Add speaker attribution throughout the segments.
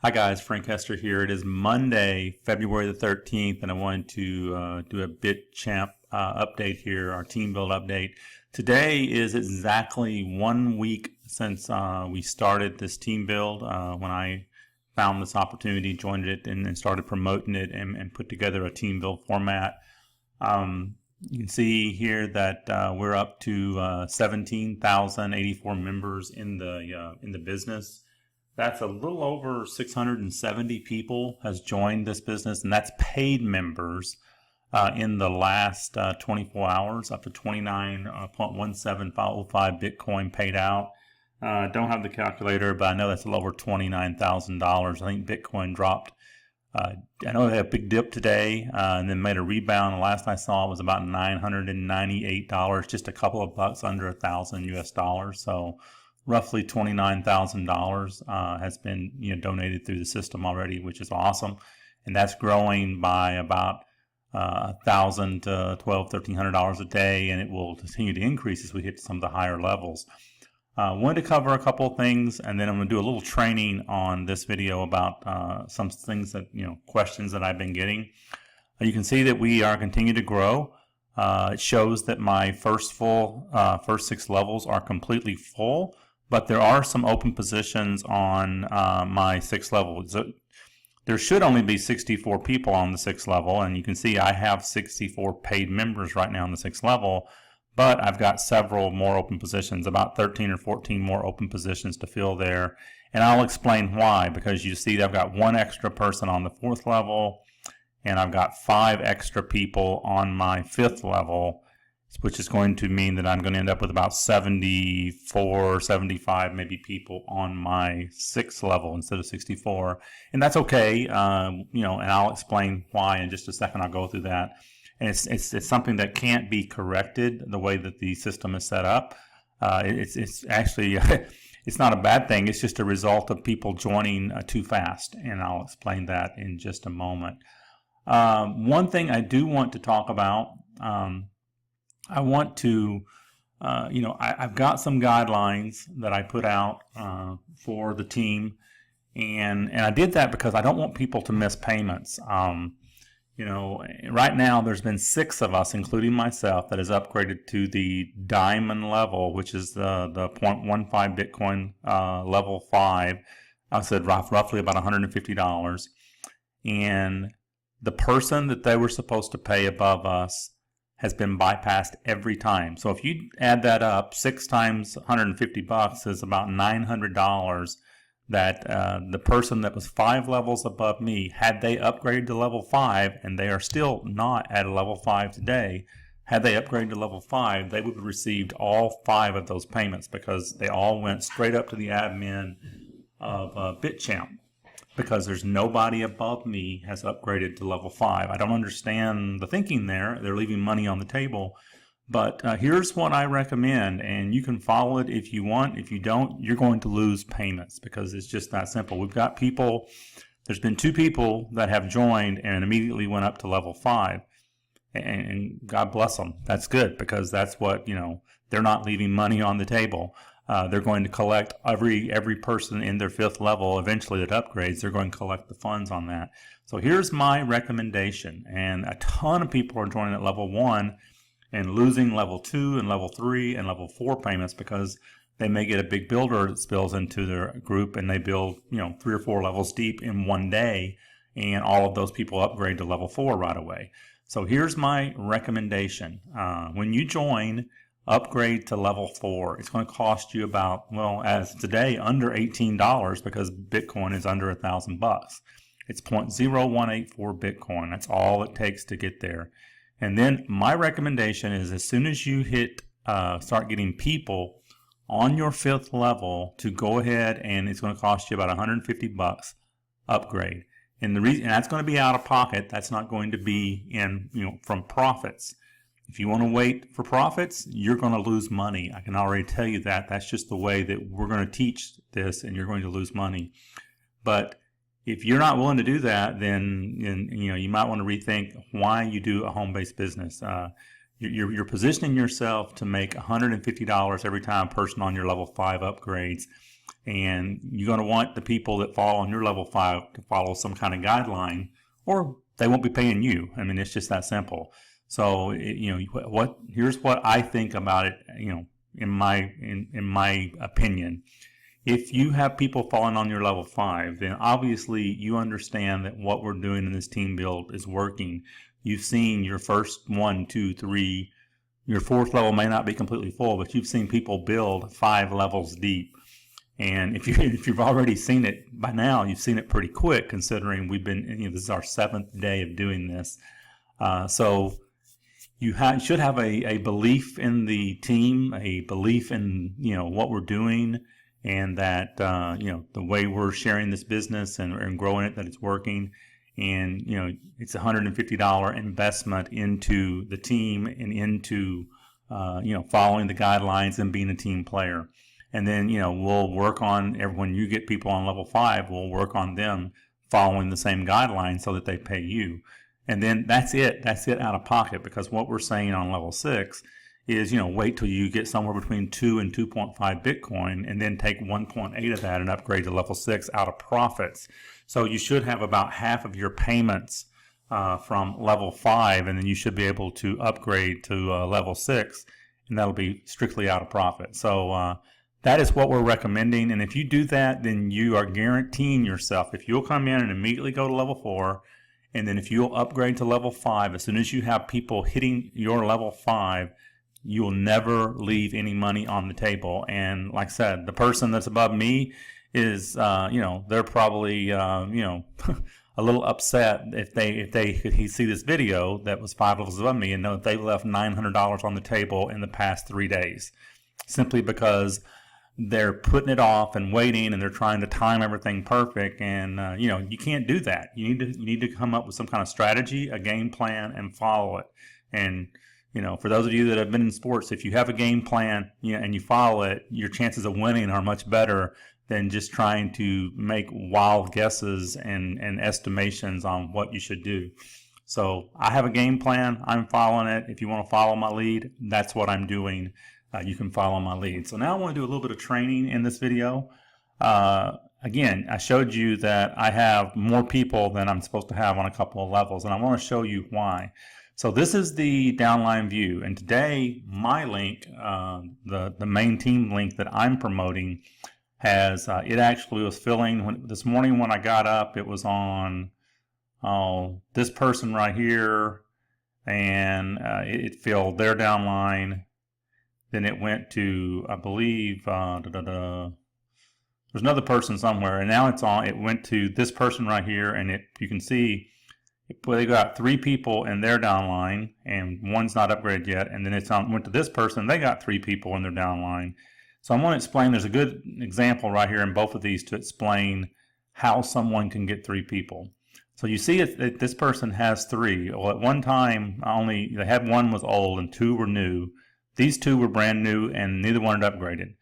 Speaker 1: Hi guys, Frank Hester here. It is Monday, February the 13th, and I wanted to do a BTChamp update here, our team build update. Today is exactly 1 week since we started this team build, when I found this opportunity, joined it, and started promoting it and put together a team build format. You can see here that we're up to 17,084 members in the business. That's a little over 670 people has joined this business, and that's paid members in the last 24 hours, up to 29.1705 Bitcoin paid out. Don't have the calculator, but I know that's a little over $29,000. I think Bitcoin dropped. I know they had a big dip today and then made a rebound. The last I saw it was about $998, just a couple of bucks under $1,000 US. So roughly $29,000 has been donated through the system already, which is awesome, and that's growing by about $1,000 to $1,200-$1,300 a day, and it will continue to increase as we hit some of the higher levels. Wanted to cover a couple of things, and then I'm going to do a little training on this video about some things that questions that I've been getting. You can see that we are continuing to grow. It shows that my first 6 levels are completely full. But there are some open positions on my 6th level. So there should only be 64 people on the 6th level, and you can see I have 64 paid members right now on the 6th level, but I've got several more open positions, about 13 or 14 more open positions to fill there. And I'll explain why, because you see that I've got 1 extra person on the 4th level, and I've got 5 extra people on my 5th level, which is going to mean that I'm going to end up with about 74, 75 maybe people on my 6th level instead of 64. And that's okay, and I'll explain why in just a second. I'll go through that. And it's something that can't be corrected the way that the system is set up. It's actually, it's not a bad thing. It's just a result of people joining too fast. And I'll explain that in just a moment. One thing I do want to talk about, I want to, I've got some guidelines that I put out for the team, and I did that because I don't want people to miss payments. Right now there's been 6 of us, including myself, that has upgraded to the diamond level, which is the 0.15 Bitcoin level 5. I said roughly about $150, and the person that they were supposed to pay above us has been bypassed every time. So if you add that up, 6 times $150 is about $900 that the person that was 5 levels above me, had they upgraded to level 5, and they are still not at a level 5 today, had they upgraded to level 5, they would have received all 5 of those payments, because they all went straight up to the admin of BTChamp. Because there's nobody above me has upgraded to level 5. I don't understand the thinking there. They're leaving money on the table. But here's what I recommend, and you can follow it if you want. If you don't, you're going to lose payments, because it's just that simple. We've got people, there's been 2 people that have joined and immediately went up to level 5. And God bless them. That's good, because that's what, they're not leaving money on the table. They're going to collect every person in their 5th level eventually that upgrades. They're going to collect the funds on that. So here's my recommendation. And a ton of people are joining at level 1 and losing level 2 and level 3 and level 4 payments, because they may get a big builder that spills into their group, and they build 3 or 4 levels deep in 1 day, and all of those people upgrade to level 4 right away. So here's my recommendation. When you join, upgrade to level 4. It's going to cost you about, well, as today, under $18, because Bitcoin is under $1,000. It's 0.0184 Bitcoin. That's all it takes to get there. And then my recommendation is, as soon as you start getting people on your 5th level, to go ahead, and it's going to cost you about $150 upgrade. And the reason, and that's going to be out of pocket. That's not going to be in from profits. If you want to wait for profits, you're going to lose money. I can already tell you that. That's just the way that we're going to teach this, and you're going to lose money. But if you're not willing to do that, then you might want to rethink why you do a home-based business. You're positioning yourself to make $150 every time a person on your level 5 upgrades. And you're going to want the people that fall on your level 5 to follow some kind of guideline, or they won't be paying you. I mean, it's just that simple. So, here's what I think about it, in my opinion. If you have people falling on your level 5, then obviously you understand that what we're doing in this team build is working. You've seen your first 1, 2, 3, your 4th level may not be completely full, but you've seen people build 5 levels deep. And if you've already seen it by now, you've seen it pretty quick, considering we've been, this is our 7th day of doing this. So you should have a belief in the team, a belief in, what we're doing, and that, the way we're sharing this business and growing it, that it's working. And, it's a $150 investment into the team and into, following the guidelines and being a team player. And then, we'll work on, when you get people on level 5, we'll work on them following the same guidelines so that they pay you. And then that's it. That's it out of pocket, because what we're saying on level 6 is, wait till you get somewhere between 2 and 2.5 Bitcoin, and then take 1.8 of that and upgrade to level 6 out of profits. So you should have about half of your payments from level 5, and then you should be able to upgrade to level 6, and that'll be strictly out of profit. So that is what we're recommending. And if you do that, then you are guaranteeing yourself, if you'll come in and immediately go to level 4, and then if you'll upgrade to level 5, as soon as you have people hitting your level 5, you will never leave any money on the table. And like I said, the person that's above me is, they're probably, a little upset if they could see this video that was 5 levels above me and know that they left $900 on the table in the past 3 days, simply because they're putting it off and waiting, and they're trying to time everything perfect. And you can't do that. You need to come up with some kind of strategy, a game plan, and follow it. And for those of you that have been in sports, if you have a game plan, and you follow it, your chances of winning are much better than just trying to make wild guesses and estimations on what you should do. So I have a game plan. I'm following it. If you want to follow my lead, that's what I'm doing. You can follow my lead. So now I want to do a little bit of training in this video. Again, I showed you that I have more people than I'm supposed to have on a couple of levels, and I want to show you why. So this is the downline view, and today my link, the main team link that I'm promoting, has it actually was filling this morning when I got up. It was on this person right here, and it filled their downline. Then it went to, I believe, there's another person somewhere, and now it went to this person right here, and you can see they got 3 people in their downline, and one's not upgraded yet, and then went to this person, they got 3 people in their downline. So I'm going to explain, there's a good example right here in both of these to explain how someone can get 3 people. So you see that this person has 3. Well, at one time, they had 1 was old and 2 were new. These 2 were brand new, and neither one had upgraded.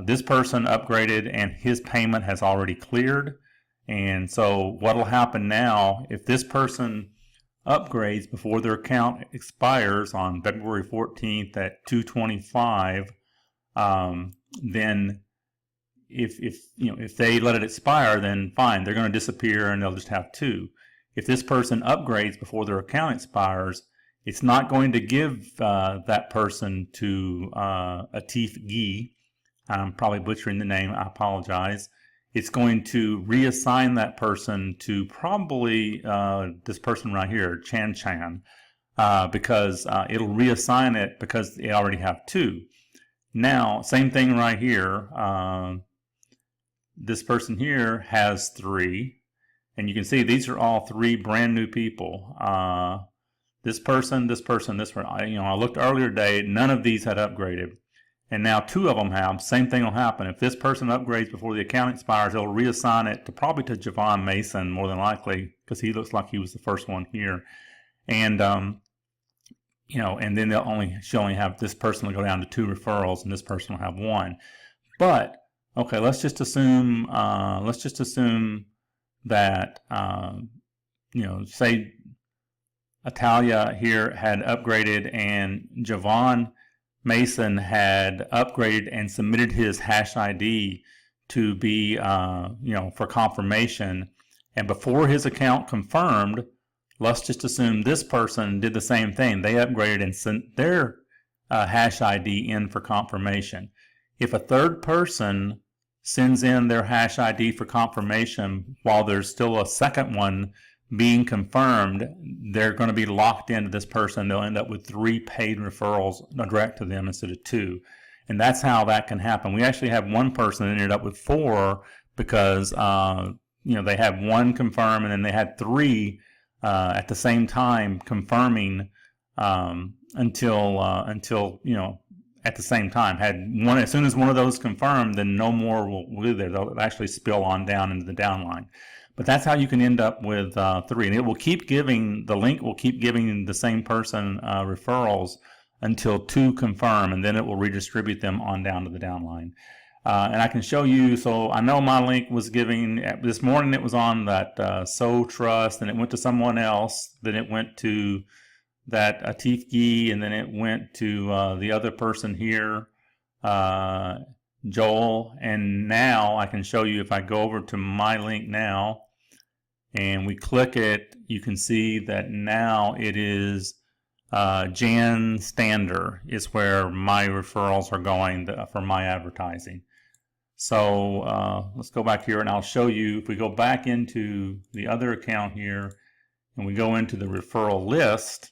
Speaker 1: This person upgraded, and his payment has already cleared. And so what will happen now, if this person upgrades before their account expires on February 14th at 2:25, then if they let it expire, then fine, they're going to disappear and they'll just have 2. If this person upgrades before their account expires, it's not going to give that person to Atif Gee. I'm probably butchering the name. I apologize. It's going to reassign that person to probably this person right here, Chan, because it'll reassign it because they already have 2. Now, same thing right here. This person here has 3, and you can see these are all 3 brand new people. This person, this person, this one. I looked earlier today, none of these had upgraded. And now 2 of them have. Same thing will happen. If this person upgrades before the account expires, it'll reassign it to probably to Javon Mason, more than likely, because he looks like he was the first one here. And, and then she'll only have, this person will go down to 2 referrals, and this person will have 1. But, okay, let's just assume that, say Italia here had upgraded and Javon Mason had upgraded and submitted his hash ID to be, for confirmation. And before his account confirmed, let's just assume this person did the same thing. They upgraded and sent their hash ID in for confirmation. If a third person sends in their hash ID for confirmation while there's still a second one being confirmed, they're going to be locked into this person. They'll end up with 3 paid referrals direct to them instead of 2. And that's how that can happen. We actually have one person that ended up with 4 because they had 1 confirm and then they had 3 at the same time confirming until at the same time. Had one, as soon as one of those confirmed, then no more will be there. They'll actually spill on down into the downline. But that's how you can end up with 3. And it will keep giving, the link will keep giving the same person referrals until 2 confirm, and then it will redistribute them on down to the downline. And I can show you, so I know my link was giving, this morning it was on that So Trust, and it went to someone else, then it went to that Atif Gee, and then it went to the other person here, Joel. And now I can show you, if I go over to my link now and we click it, you can see that now it is Jan Stander is where my referrals are going for my advertising. So let's go back here and I'll show you, if we go back into the other account here and we go into the referral list,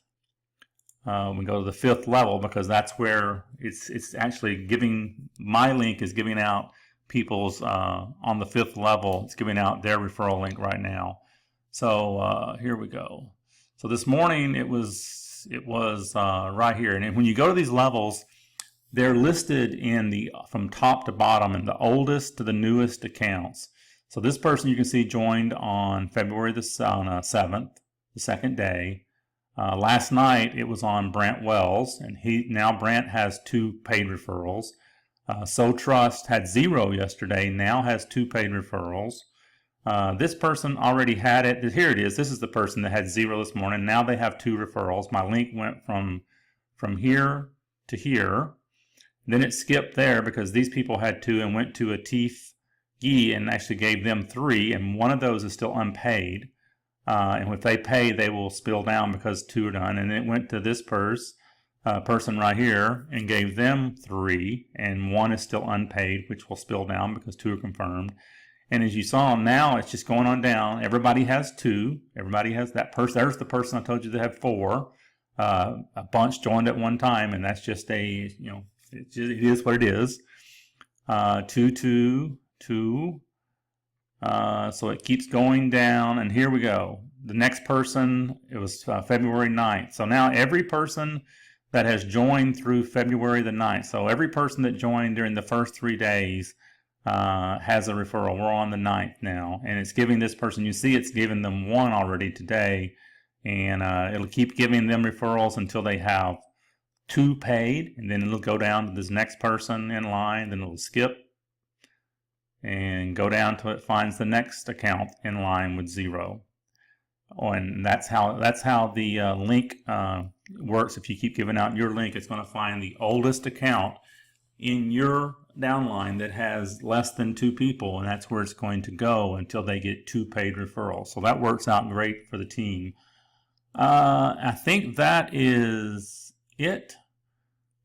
Speaker 1: we go to the 5th level, because that's where it's actually giving, my link is giving out people's on the 5th level. It's giving out their referral link right now. So here we go. So this morning it was right here, and when you go to these levels, they're listed in the from top to bottom in the oldest to the newest accounts. So this person you can see joined on February the 7th, the 2nd day. Last night it was on Brant Wells, and now Brant has 2 paid referrals. So Trust had 0 yesterday, now has 2 paid referrals. This person already had it. Here it is. This is the person that had 0 this morning. Now they have 2 referrals. My link went from here to here. Then it skipped there because these people had 2 and went to Atif Gee and actually gave them 3, and one of those is still unpaid. And if they pay, they will spill down because 2 are done. And then it went to this person right here and gave them 3, and 1 is still unpaid, which will spill down because 2 are confirmed. And as you saw, now it's just going on down. Everybody has 2. Everybody has that person. There's the person I told you that had 4. A bunch joined at one time, and that's just it is what it is. 2, 2, 2. So it keeps going down, and here we go. The next person, it was February 9th. So now every person that has joined through February the 9th, so every person that joined during the first 3 days has a referral. We're on the 9th now, and it's giving this person, you see it's given them 1 already today, and it'll keep giving them referrals until they have 2 paid, and then it'll go down to this next person in line, then it'll skip and go down till it finds the next account in line with 0. And that's how the link works. If you keep giving out your link, it's going to find the oldest account in your downline that has less than 2 people, and that's where it's going to go until they get 2 paid referrals. So that works out great for the team. I think that is it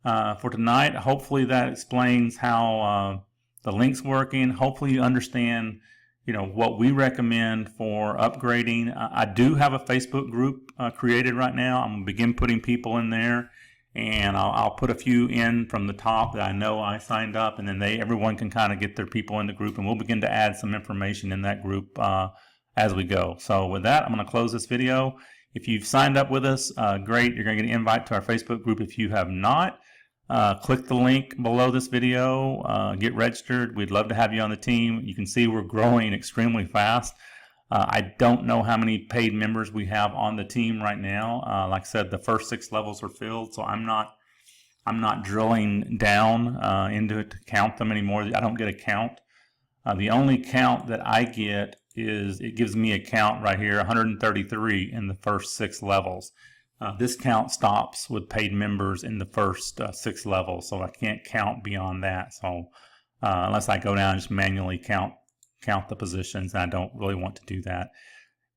Speaker 1: for tonight. Hopefully that explains how the link's working. Hopefully you understand, what we recommend for upgrading. I do have a Facebook group created right now. I'm going to begin putting people in there, and I'll put a few in from the top that I know I signed up, and then everyone can kind of get their people in the group, and we'll begin to add some information in that group as we go. So with that, I'm going to close this video. If you've signed up with us, great. You're going to get an invite to our Facebook group. If you have not, click the link below this video, get registered. We'd love to have you on the team. You can see we're growing extremely fast. I don't know how many paid members we have on the team right now. Like I said, the first 6 levels are filled, so I'm not drilling down into it to count them anymore. I don't get a count. The only count that I get is it gives me a count right here, 133 in the first 6 levels. This count stops with paid members in the first 6 levels, so I can't count beyond that. So unless I go down and just manually count the positions, and I don't really want to do that.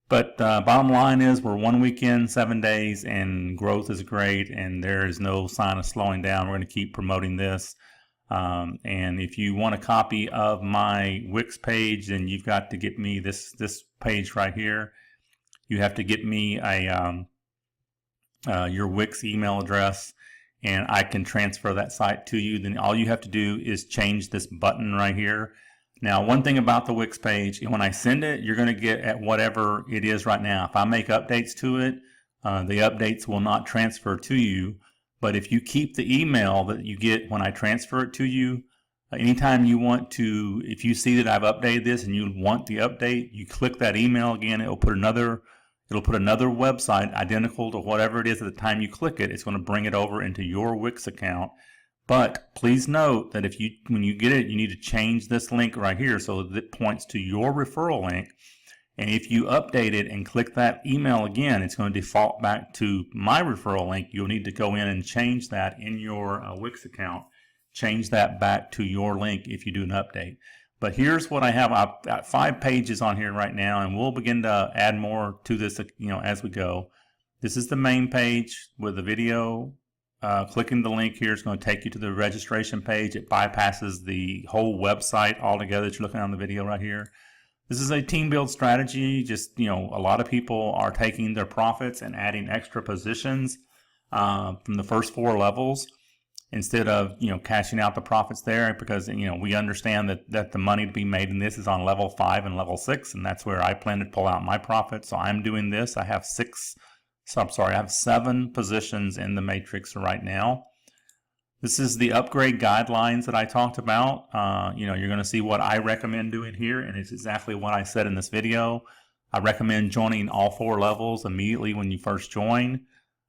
Speaker 1: But bottom line is we're 1 week in, 7 days, and growth is great, and there is no sign of slowing down. We're going to keep promoting this. And if you want a copy of my Wix page, then you've got to get me this page right here. You have to get me a your Wix email address, and I can transfer that site to you. Then all you have to do is change this button right here. Now, one thing about the Wix page, when I send it, you're going to get at whatever it is right now. If I make updates to it, the updates will not transfer to you. But if you keep the email that you get when I transfer it to you, anytime you want to, if you see that I've updated this and you want the update, you click that email again. It'll put another website identical to whatever it is at the time you click it. It's going to bring it over into your Wix account. But please note that when you get it, you need to change this link right here so that it points to your referral link. And if you update it and click that email again, it's going to default back to my referral link. You'll need to go in and change that in your Wix account. Change that back to your link if you do an update. But here's what I have. I've got 5 pages on here right now, and we'll begin to add more to this, as we go. This is the main page with the video. Clicking the link here is going to take you to the registration page. It bypasses the whole website altogether that you're looking at on the video right here. This is a team build strategy. Just, a lot of people are taking their profits and adding extra positions from the first 4 levels instead of, cashing out the profits there, because, we understand that the money to be made in this is on level 5 and level 6, and that's where I plan to pull out my profit. So I'm doing this. I have 7 positions in the matrix right now. This is the upgrade guidelines that I talked about. You're going to see what I recommend doing here, and it's exactly what I said in this video. I recommend joining all 4 levels immediately when you first join.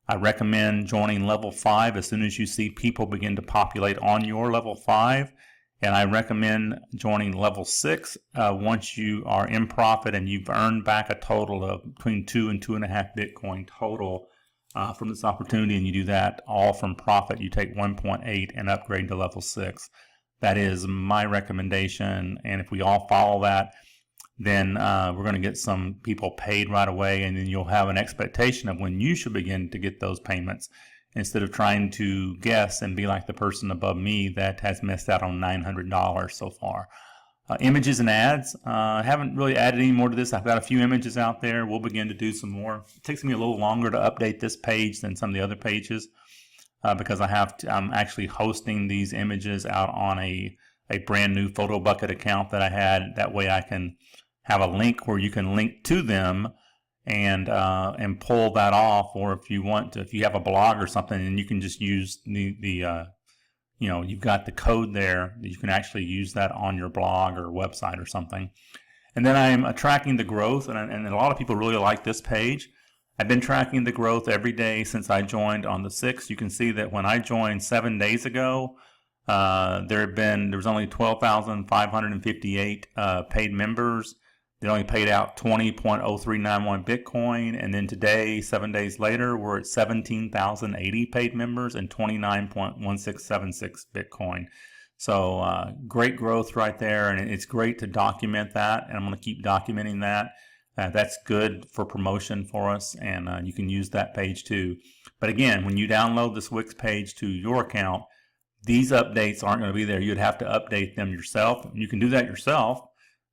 Speaker 1: I recommend joining level 5 as soon as you see people begin to populate on your level 5. And I recommend joining level 6 once you are in profit and you've earned back a total of between 2 and 2.5 Bitcoin total from this opportunity, and you do that all from profit. You take 1.8 and upgrade to level 6. That is my recommendation, and if we all follow that, then we're going to get some people paid right away, and then you'll have an expectation of when you should begin to get those payments, instead of trying to guess and be like the person above me that has missed out on $900 so far. Images and ads. I haven't really added any more to this. I've got a few images out there. We'll begin to do some more. It takes me a little longer to update this page than some of the other pages because I'm actually hosting these images out on a brand new photo bucket account that I had. That way I can have a link where you can link to them and pull that off, or if you want to, if you have a blog or something, and you can just use you've got the code there that you can actually use that on your blog or website or something. And then I'm tracking the growth, and a lot of people really like this page. I've been tracking the growth every day since I joined on the 6th. You can see that when I joined 7 days ago, there was only 12,558 paid members. They only paid out 20.0391 Bitcoin, and then today, 7 days later, we're at 17,080 paid members and 29.1676 Bitcoin. So great growth right there, and it's great to document that, and I'm going to keep documenting that. That's good for promotion for us, and you can use that page too. But again, when you download this Wix page to your account, these updates aren't going to be there. You'd have to update them yourself. You can do that yourself,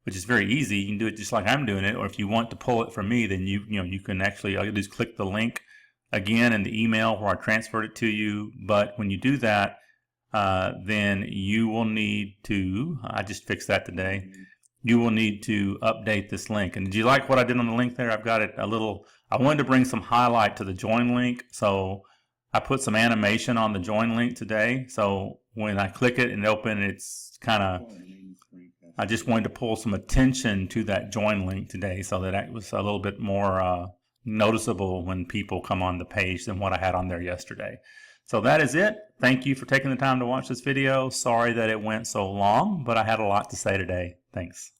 Speaker 1: which is very easy. You can do it just like I'm doing it, or if you want to pull it from me, then you can actually, all you do is click the link again in the email where I transferred it to you. But when you do that, then you will need to, I just fixed that today, you will need to update this link. And did you like what I did on the link there? I've got it a little, I wanted to bring some highlight to the join link, so I put some animation on the join link today. So when I click it and open, it's kind of, I just wanted to pull some attention to that join link today so that it was a little bit more noticeable when people come on the page than what I had on there yesterday. So that is it. Thank you for taking the time to watch this video. Sorry that it went so long, but I had a lot to say today. Thanks.